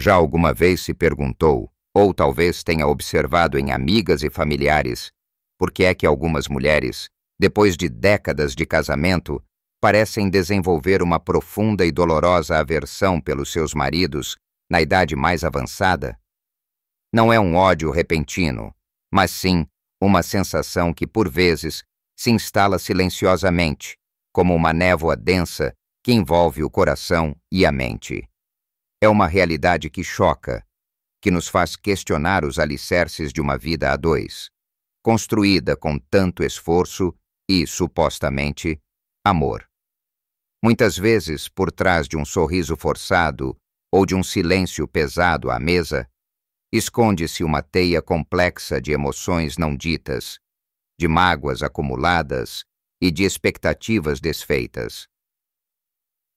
Já alguma vez se perguntou, ou talvez tenha observado em amigas e familiares, por que é que algumas mulheres, depois de décadas de casamento, parecem desenvolver uma profunda e dolorosa aversão pelos seus maridos na idade mais avançada? Não é um ódio repentino, mas sim uma sensação que, por vezes, se instala silenciosamente, como uma névoa densa que envolve o coração e a mente. É uma realidade que choca, que nos faz questionar os alicerces de uma vida a dois, construída com tanto esforço e, supostamente, amor. Muitas vezes, por trás de um sorriso forçado ou de um silêncio pesado à mesa, esconde-se uma teia complexa de emoções não ditas, de mágoas acumuladas e de expectativas desfeitas.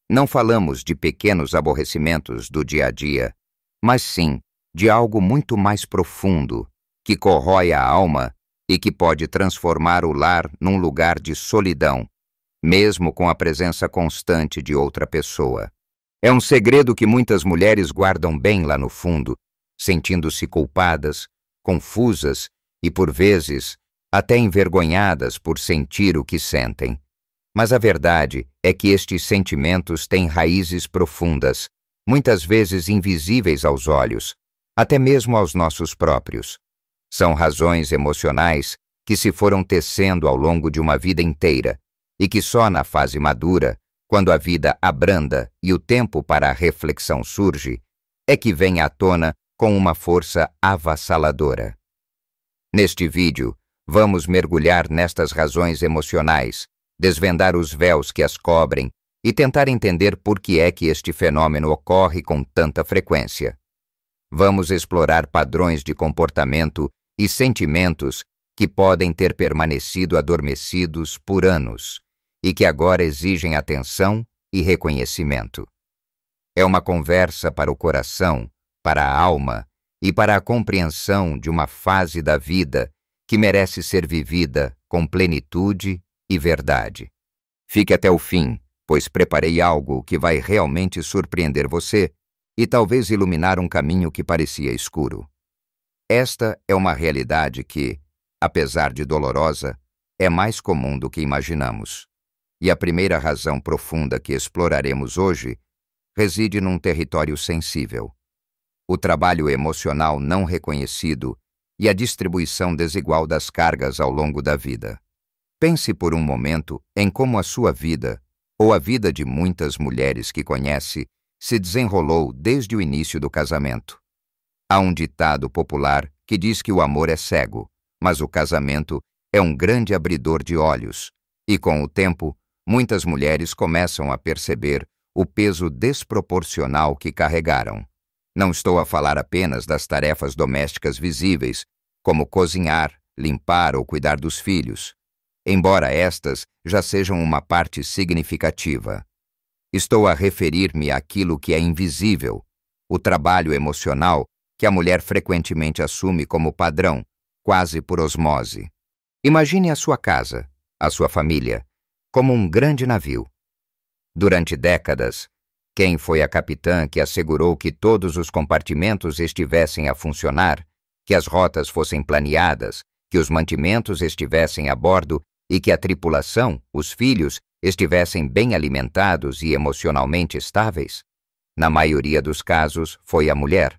Não falamos de pequenos aborrecimentos do dia a dia, mas sim de algo muito mais profundo, que corrói a alma e que pode transformar o lar num lugar de solidão, mesmo com a presença constante de outra pessoa. É um segredo que muitas mulheres guardam bem lá no fundo, sentindo-se culpadas, confusas e, por vezes, até envergonhadas por sentir o que sentem. Mas a verdade é que estes sentimentos têm raízes profundas, muitas vezes invisíveis aos olhos, até mesmo aos nossos próprios. São razões emocionais que se foram tecendo ao longo de uma vida inteira e que só na fase madura, quando a vida abranda e o tempo para a reflexão surge, é que vem à tona com uma força avassaladora. Neste vídeo, vamos mergulhar nestas razões emocionais, desvendar os véus que as cobrem e tentar entender por que é que este fenômeno ocorre com tanta frequência. Vamos explorar padrões de comportamento e sentimentos que podem ter permanecido adormecidos por anos e que agora exigem atenção e reconhecimento. É uma conversa para o coração, para a alma e para a compreensão de uma fase da vida que merece ser vivida com plenitude e verdade. Fique até o fim, pois preparei algo que vai realmente surpreender você e talvez iluminar um caminho que parecia escuro. Esta é uma realidade que, apesar de dolorosa, é mais comum do que imaginamos. E a primeira razão profunda que exploraremos hoje reside num território sensível: o trabalho emocional não reconhecido e a distribuição desigual das cargas ao longo da vida. Pense por um momento em como a sua vida, ou a vida de muitas mulheres que conhece, se desenrolou desde o início do casamento. Há um ditado popular que diz que o amor é cego, mas o casamento é um grande abridor de olhos, e com o tempo, muitas mulheres começam a perceber o peso desproporcional que carregaram. Não estou a falar apenas das tarefas domésticas visíveis, como cozinhar, limpar ou cuidar dos filhos, embora estas já sejam uma parte significativa. Estou a referir-me àquilo que é invisível, o trabalho emocional que a mulher frequentemente assume como padrão, quase por osmose. Imagine a sua casa, a sua família, como um grande navio. Durante décadas, quem foi a capitã que assegurou que todos os compartimentos estivessem a funcionar, que as rotas fossem planeadas, que os mantimentos estivessem a bordo e que a tripulação, os filhos, estivessem bem alimentados e emocionalmente estáveis? Na maioria dos casos, foi a mulher.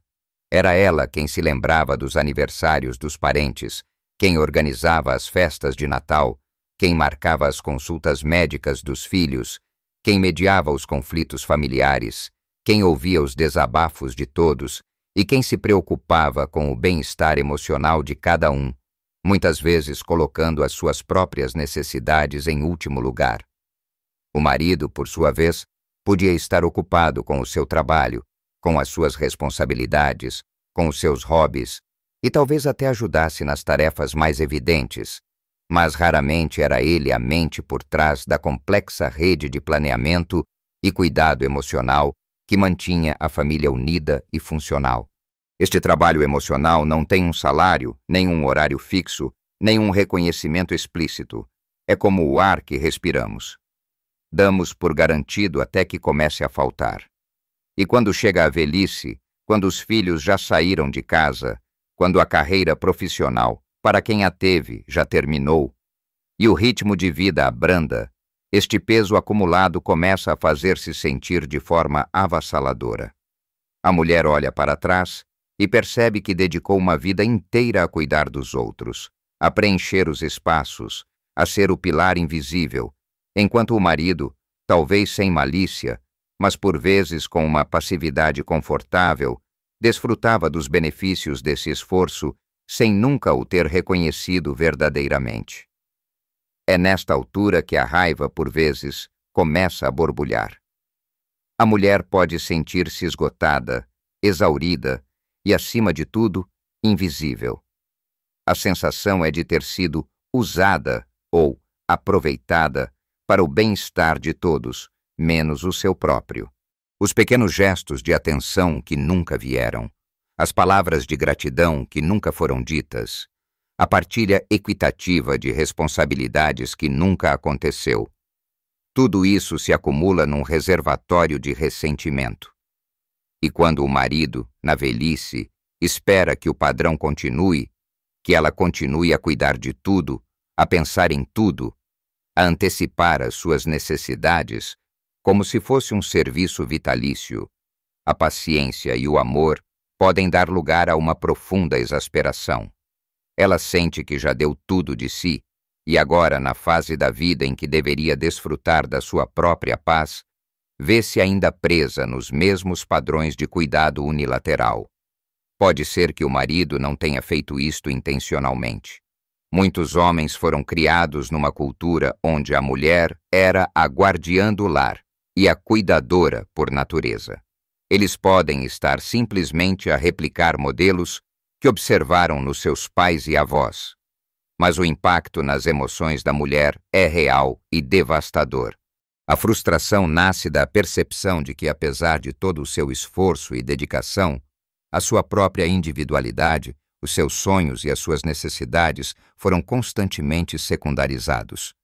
Era ela quem se lembrava dos aniversários dos parentes, quem organizava as festas de Natal, quem marcava as consultas médicas dos filhos, quem mediava os conflitos familiares, quem ouvia os desabafos de todos e quem se preocupava com o bem-estar emocional de cada um, muitas vezes colocando as suas próprias necessidades em último lugar. O marido, por sua vez, podia estar ocupado com o seu trabalho, com as suas responsabilidades, com os seus hobbies, e talvez até ajudasse nas tarefas mais evidentes, mas raramente era ele a mente por trás da complexa rede de planeamento e cuidado emocional que mantinha a família unida e funcional. Este trabalho emocional não tem um salário, nem um horário fixo, nem um reconhecimento explícito. É como o ar que respiramos. Damos por garantido até que comece a faltar. E quando chega a velhice, quando os filhos já saíram de casa, quando a carreira profissional, para quem a teve, já terminou, e o ritmo de vida abranda, este peso acumulado começa a fazer-se sentir de forma avassaladora. A mulher olha para trás e percebe que dedicou uma vida inteira a cuidar dos outros, a preencher os espaços, a ser o pilar invisível, enquanto o marido, talvez sem malícia, mas por vezes com uma passividade confortável, desfrutava dos benefícios desse esforço sem nunca o ter reconhecido verdadeiramente. É nesta altura que a raiva, por vezes, começa a borbulhar. A mulher pode sentir-se esgotada, exaurida e, acima de tudo, invisível. A sensação é de ter sido usada ou aproveitada para o bem-estar de todos, menos o seu próprio. Os pequenos gestos de atenção que nunca vieram, as palavras de gratidão que nunca foram ditas, a partilha equitativa de responsabilidades que nunca aconteceu. Tudo isso se acumula num reservatório de ressentimento. E quando o marido, na velhice, espera que o padrão continue, que ela continue a cuidar de tudo, a pensar em tudo, a antecipar as suas necessidades, como se fosse um serviço vitalício, a paciência e o amor podem dar lugar a uma profunda exasperação. Ela sente que já deu tudo de si, e agora, na fase da vida em que deveria desfrutar da sua própria paz, vê-se ainda presa nos mesmos padrões de cuidado unilateral. Pode ser que o marido não tenha feito isto intencionalmente. Muitos homens foram criados numa cultura onde a mulher era a guardiã do lar e a cuidadora por natureza. Eles podem estar simplesmente a replicar modelos que observaram nos seus pais e avós. Mas o impacto nas emoções da mulher é real e devastador. A frustração nasce da percepção de que, apesar de todo o seu esforço e dedicação, a sua própria individualidade, os seus sonhos e as suas necessidades foram constantemente secundarizados.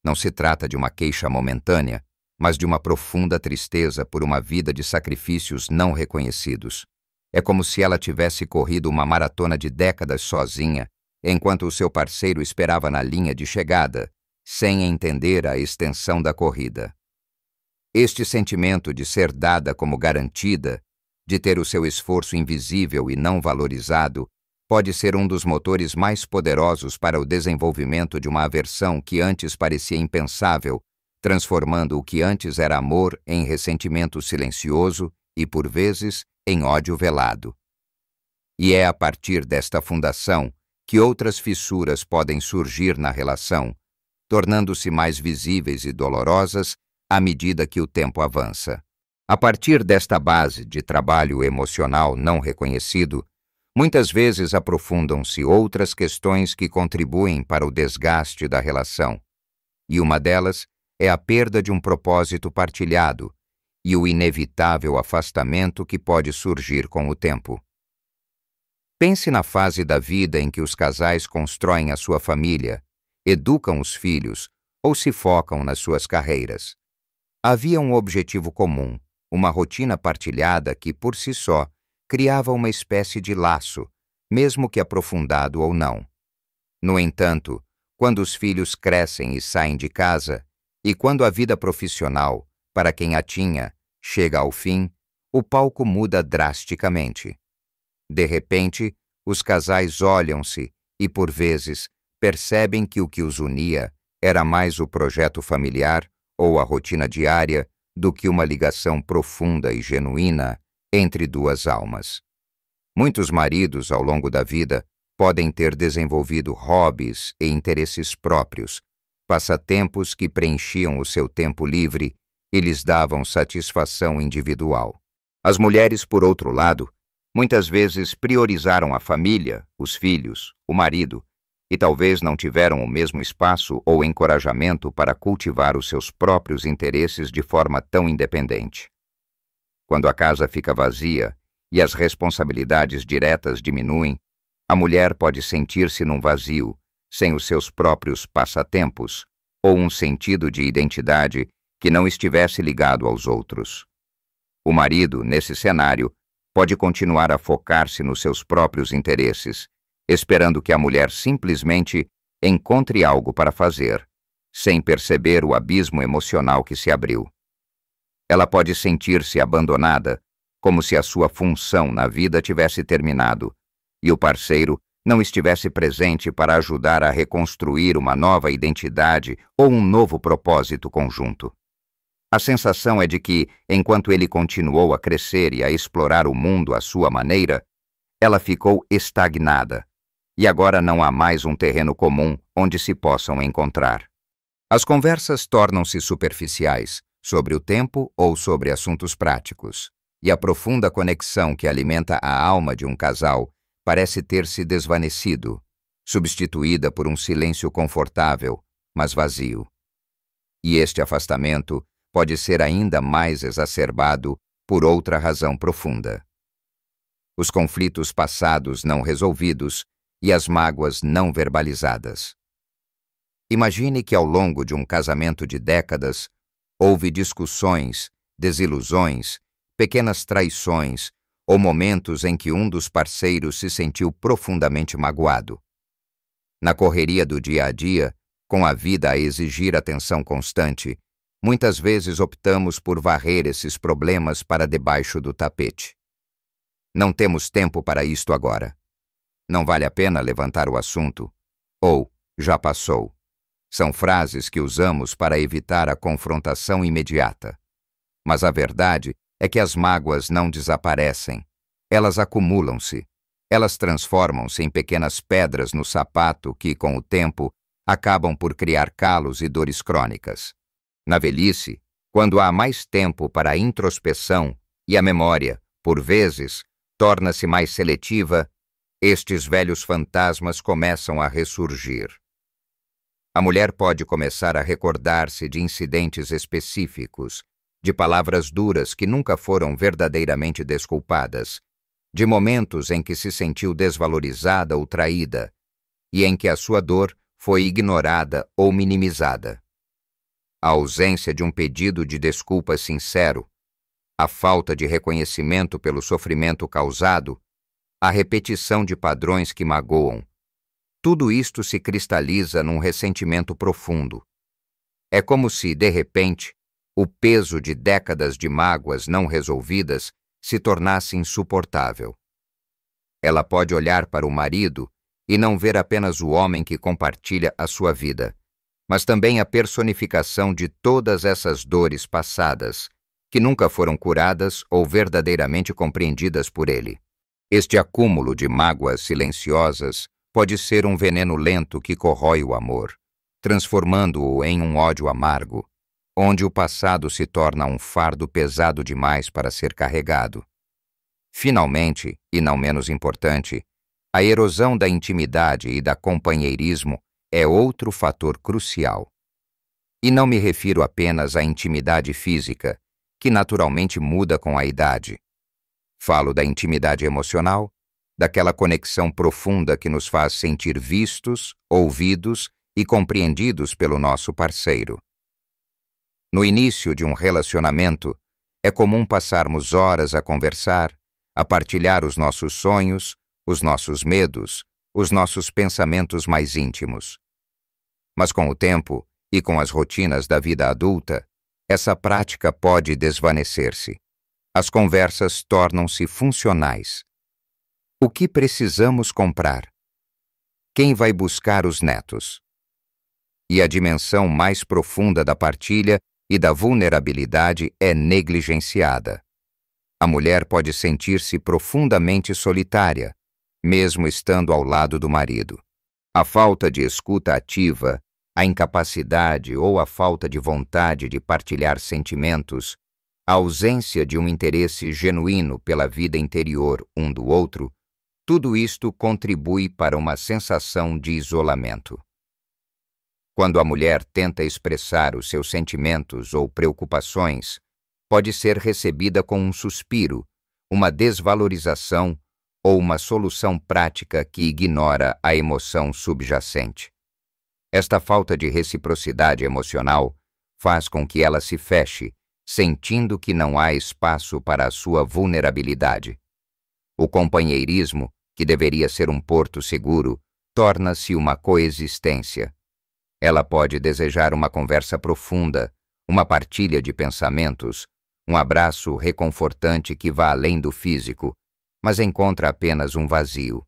Não se trata de uma queixa momentânea, mas de uma profunda tristeza por uma vida de sacrifícios não reconhecidos. É como se ela tivesse corrido uma maratona de décadas sozinha, enquanto o seu parceiro esperava na linha de chegada, sem entender a extensão da corrida. Este sentimento de ser dada como garantida, de ter o seu esforço invisível e não valorizado, pode ser um dos motores mais poderosos para o desenvolvimento de uma aversão que antes parecia impensável, transformando o que antes era amor em ressentimento silencioso e, por vezes, em ódio velado. E é a partir desta fundação que outras fissuras podem surgir na relação, tornando-se mais visíveis e dolorosas à medida que o tempo avança. A partir desta base de trabalho emocional não reconhecido, muitas vezes aprofundam-se outras questões que contribuem para o desgaste da relação, e uma delas é a perda de um propósito partilhado e o inevitável afastamento que pode surgir com o tempo. Pense na fase da vida em que os casais constroem a sua família, educam os filhos ou se focam nas suas carreiras. Havia um objetivo comum, uma rotina partilhada que, por si só, criava uma espécie de laço, mesmo que aprofundado ou não. No entanto, quando os filhos crescem e saem de casa, e quando a vida profissional, para quem a tinha, chega ao fim, o palco muda drasticamente. De repente, os casais olham-se e, por vezes, percebem que o que os unia era mais o projeto familiar ou a rotina diária do que uma ligação profunda e genuína entre duas almas. Muitos maridos, ao longo da vida, podem ter desenvolvido hobbies e interesses próprios, passatempos que preenchiam o seu tempo livre e lhes davam satisfação individual. As mulheres, por outro lado, muitas vezes priorizaram a família, os filhos, o marido, e talvez não tiveram o mesmo espaço ou encorajamento para cultivar os seus próprios interesses de forma tão independente. Quando a casa fica vazia e as responsabilidades diretas diminuem, a mulher pode sentir-se num vazio, sem os seus próprios passatempos, ou um sentido de identidade que não estivesse ligado aos outros. O marido, nesse cenário, pode continuar a focar-se nos seus próprios interesses, esperando que a mulher simplesmente encontre algo para fazer, sem perceber o abismo emocional que se abriu. Ela pode sentir-se abandonada, como se a sua função na vida tivesse terminado, e o parceiro não estivesse presente para ajudar a reconstruir uma nova identidade ou um novo propósito conjunto. A sensação é de que, enquanto ele continuou a crescer e a explorar o mundo à sua maneira, ela ficou estagnada, e agora não há mais um terreno comum onde se possam encontrar. As conversas tornam-se superficiais, sobre o tempo ou sobre assuntos práticos, e a profunda conexão que alimenta a alma de um casal parece ter se desvanecido, substituída por um silêncio confortável, mas vazio. E este afastamento pode ser ainda mais exacerbado por outra razão profunda: os conflitos passados não resolvidos e as mágoas não verbalizadas. Imagine que ao longo de um casamento de décadas houve discussões, desilusões, pequenas traições ou momentos em que um dos parceiros se sentiu profundamente magoado. Na correria do dia a dia, com a vida a exigir atenção constante, muitas vezes optamos por varrer esses problemas para debaixo do tapete. Não temos tempo para isto agora. Não vale a pena levantar o assunto. Ou, já passou. São frases que usamos para evitar a confrontação imediata. Mas a verdade é que as mágoas não desaparecem. Elas acumulam-se. Elas transformam-se em pequenas pedras no sapato que, com o tempo, acabam por criar calos e dores crônicas. Na velhice, quando há mais tempo para a introspeção e a memória, por vezes, torna-se mais seletiva, estes velhos fantasmas começam a ressurgir. A mulher pode começar a recordar-se de incidentes específicos, de palavras duras que nunca foram verdadeiramente desculpadas, de momentos em que se sentiu desvalorizada ou traída, e em que a sua dor foi ignorada ou minimizada. A ausência de um pedido de desculpa sincero, a falta de reconhecimento pelo sofrimento causado, a repetição de padrões que magoam, tudo isto se cristaliza num ressentimento profundo. É como se, de repente, o peso de décadas de mágoas não resolvidas se tornasse insuportável. Ela pode olhar para o marido e não ver apenas o homem que compartilha a sua vida, mas também a personificação de todas essas dores passadas, que nunca foram curadas ou verdadeiramente compreendidas por ele. Este acúmulo de mágoas silenciosas pode ser um veneno lento que corrói o amor, transformando-o em um ódio amargo, onde o passado se torna um fardo pesado demais para ser carregado. Finalmente, e não menos importante, a erosão da intimidade e da companheirismo é outro fator crucial. E não me refiro apenas à intimidade física, que naturalmente muda com a idade. Falo da intimidade emocional, daquela conexão profunda que nos faz sentir vistos, ouvidos e compreendidos pelo nosso parceiro. No início de um relacionamento, é comum passarmos horas a conversar, a partilhar os nossos sonhos, os nossos medos, os nossos pensamentos mais íntimos. Mas com o tempo e com as rotinas da vida adulta, essa prática pode desvanecer-se. As conversas tornam-se funcionais. O que precisamos comprar? Quem vai buscar os netos? E a dimensão mais profunda da partilha e da vulnerabilidade é negligenciada. A mulher pode sentir-se profundamente solitária, mesmo estando ao lado do marido. A falta de escuta ativa, a incapacidade ou a falta de vontade de partilhar sentimentos, a ausência de um interesse genuíno pela vida interior um do outro, tudo isto contribui para uma sensação de isolamento. Quando a mulher tenta expressar os seus sentimentos ou preocupações, pode ser recebida com um suspiro, uma desvalorização ou uma solução prática que ignora a emoção subjacente. Esta falta de reciprocidade emocional faz com que ela se feche, sentindo que não há espaço para a sua vulnerabilidade. O companheirismo, que deveria ser um porto seguro, torna-se uma coexistência. Ela pode desejar uma conversa profunda, uma partilha de pensamentos, um abraço reconfortante que vá além do físico, mas encontra apenas um vazio.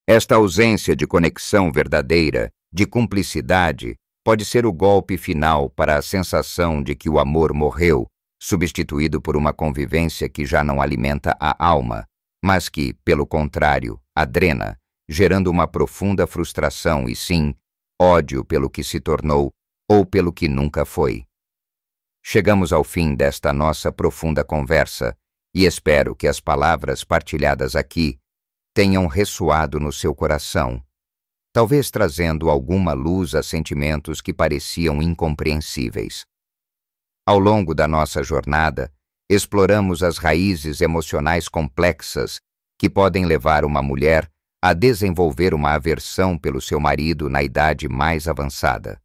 Esta ausência de conexão verdadeira, de cumplicidade, pode ser o golpe final para a sensação de que o amor morreu, substituído por uma convivência que já não alimenta a alma, mas que, pelo contrário, a drena, gerando uma profunda frustração e, sim, ódio pelo que se tornou ou pelo que nunca foi. Chegamos ao fim desta nossa profunda conversa e espero que as palavras partilhadas aqui tenham ressoado no seu coração, talvez trazendo alguma luz a sentimentos que pareciam incompreensíveis. Ao longo da nossa jornada, exploramos as raízes emocionais complexas que podem levar uma mulher a desenvolver uma aversão pelo seu marido na idade mais avançada.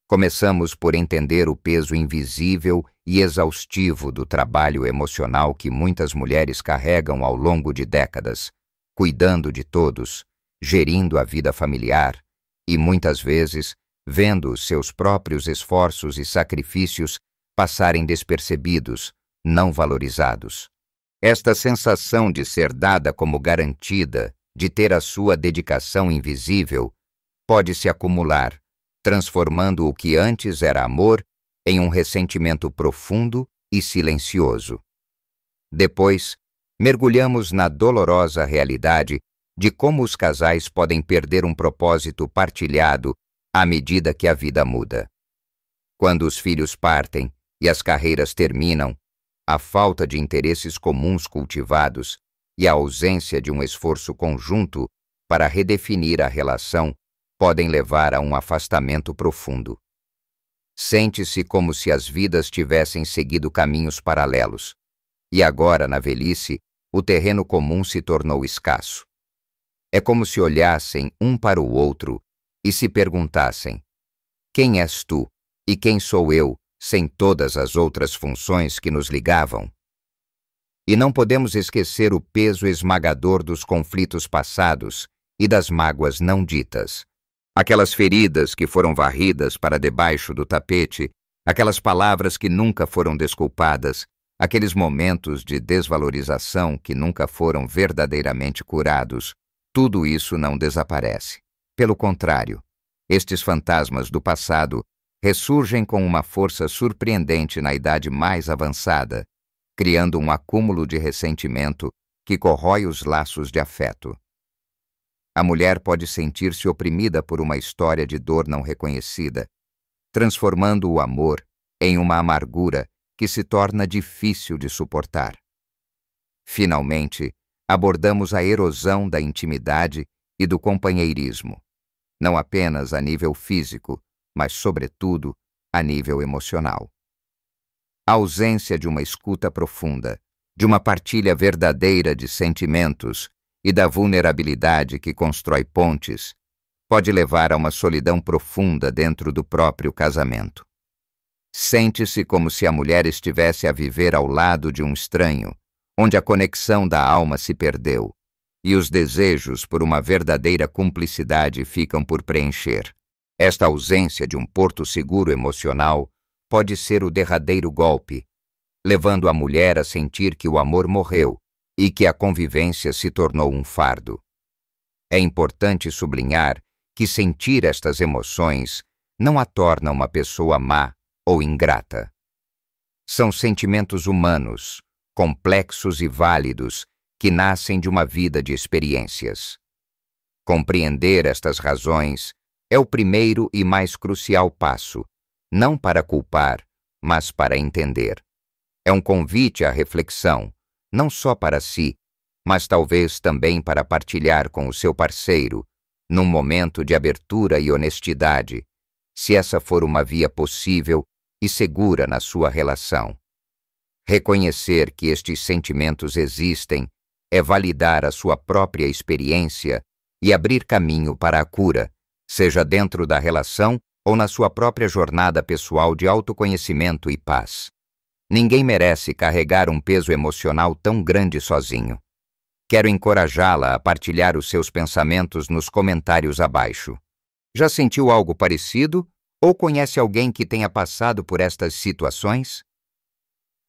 Começamos por entender o peso invisível e exaustivo do trabalho emocional que muitas mulheres carregam ao longo de décadas, cuidando de todos, gerindo a vida familiar e, muitas vezes, vendo os seus próprios esforços e sacrifícios passarem despercebidos, não valorizados. Esta sensação de ser dada como garantida, de ter a sua dedicação invisível, pode se acumular, transformando o que antes era amor em um ressentimento profundo e silencioso. Depois, mergulhamos na dolorosa realidade de como os casais podem perder um propósito partilhado à medida que a vida muda. Quando os filhos partem e as carreiras terminam, a falta de interesses comuns cultivados e a ausência de um esforço conjunto para redefinir a relação podem levar a um afastamento profundo. Sente-se como se as vidas tivessem seguido caminhos paralelos, e agora, na velhice, o terreno comum se tornou escasso. É como se olhassem um para o outro e se perguntassem: quem és tu e quem sou eu, sem todas as outras funções que nos ligavam? E não podemos esquecer o peso esmagador dos conflitos passados e das mágoas não ditas. Aquelas feridas que foram varridas para debaixo do tapete, aquelas palavras que nunca foram desculpadas, aqueles momentos de desvalorização que nunca foram verdadeiramente curados, tudo isso não desaparece. Pelo contrário, estes fantasmas do passado ressurgem com uma força surpreendente na idade mais avançada, criando um acúmulo de ressentimento que corrói os laços de afeto. A mulher pode sentir-se oprimida por uma história de dor não reconhecida, transformando o amor em uma amargura que se torna difícil de suportar. Finalmente, abordamos a erosão da intimidade e do companheirismo, não apenas a nível físico, mas, sobretudo, a nível emocional. A ausência de uma escuta profunda, de uma partilha verdadeira de sentimentos e da vulnerabilidade que constrói pontes, pode levar a uma solidão profunda dentro do próprio casamento. Sente-se como se a mulher estivesse a viver ao lado de um estranho, onde a conexão da alma se perdeu, e os desejos por uma verdadeira cumplicidade ficam por preencher. Esta ausência de um porto seguro emocional pode ser o derradeiro golpe, levando a mulher a sentir que o amor morreu e que a convivência se tornou um fardo. É importante sublinhar que sentir estas emoções não a torna uma pessoa má ou ingrata. São sentimentos humanos, complexos e válidos, que nascem de uma vida de experiências. Compreender estas razões é o primeiro e mais crucial passo, não para culpar, mas para entender. É um convite à reflexão, não só para si, mas talvez também para partilhar com o seu parceiro, num momento de abertura e honestidade, se essa for uma via possível e segura na sua relação. Reconhecer que estes sentimentos existem é validar a sua própria experiência e abrir caminho para a cura, seja dentro da relação ou na sua própria jornada pessoal de autoconhecimento e paz. Ninguém merece carregar um peso emocional tão grande sozinho. Quero encorajá-la a partilhar os seus pensamentos nos comentários abaixo. Já sentiu algo parecido ou conhece alguém que tenha passado por estas situações?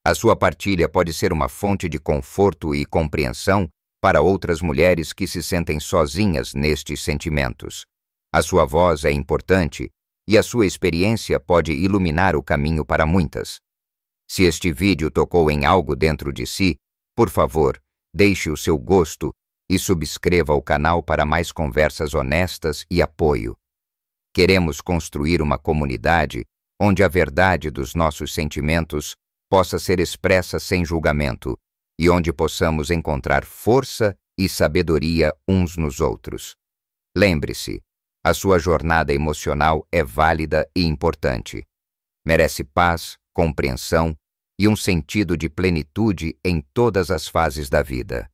A sua partilha pode ser uma fonte de conforto e compreensão para outras mulheres que se sentem sozinhas nestes sentimentos. A sua voz é importante e a sua experiência pode iluminar o caminho para muitas. Se este vídeo tocou em algo dentro de si, por favor, deixe o seu gosto e subscreva o canal para mais conversas honestas e apoio. Queremos construir uma comunidade onde a verdade dos nossos sentimentos possa ser expressa sem julgamento e onde possamos encontrar força e sabedoria uns nos outros. Lembre-se, a sua jornada emocional é válida e importante. Merece paz, compreensão e um sentido de plenitude em todas as fases da vida.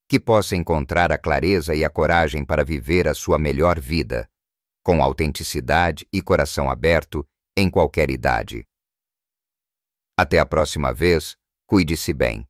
Que possa encontrar a clareza e a coragem para viver a sua melhor vida, com autenticidade e coração aberto em qualquer idade. Até a próxima vez, cuide-se bem.